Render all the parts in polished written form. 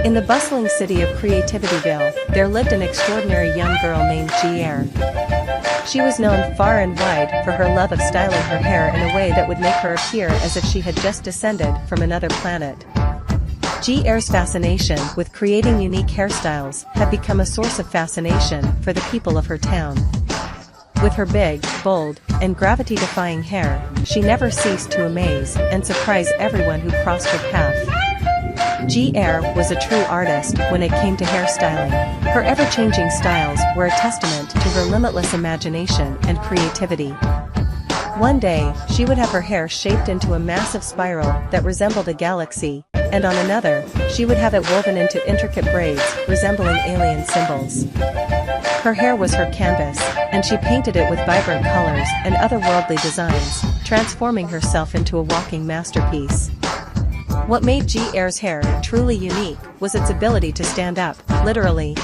In the bustling city of Creativityville, there lived an extraordinary young girl named G.R. She was known far and wide for her love of styling her hair in a way that would make her appear as if she had just descended from another planet. G.R.'s fascination with creating unique hairstyles had become a source of fascination for the people of her town. With her big, bold, and gravity-defying hair, she never ceased to amaze and surprise everyone who crossed her path. G.R. was a true artist when it came to hairstyling. Her ever-changing styles were a testament to her limitless imagination and creativity. One day, she would have her hair shaped into a massive spiral that resembled a galaxy, and on another, she would have it woven into intricate braids resembling alien symbols. Her hair was her canvas, and she painted it with vibrant colors and otherworldly designs, transforming herself into a walking masterpiece. What made G.R.'s hair truly unique was its ability to stand up, literally.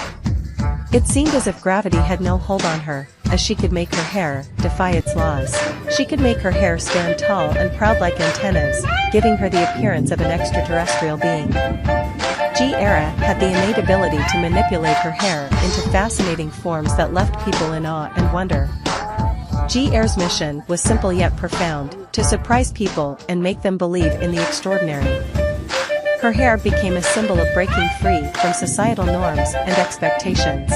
It seemed as if gravity had no hold on her, as she could make her hair defy its laws. She could make her hair stand tall and proud like antennas, giving her the appearance of an extraterrestrial being. G.R. had the innate ability to manipulate her hair into fascinating forms that left people in awe and wonder. G.R.'s mission was simple yet profound, to surprise people and make them believe in the extraordinary. Her hair became a symbol of breaking free from societal norms and expectations.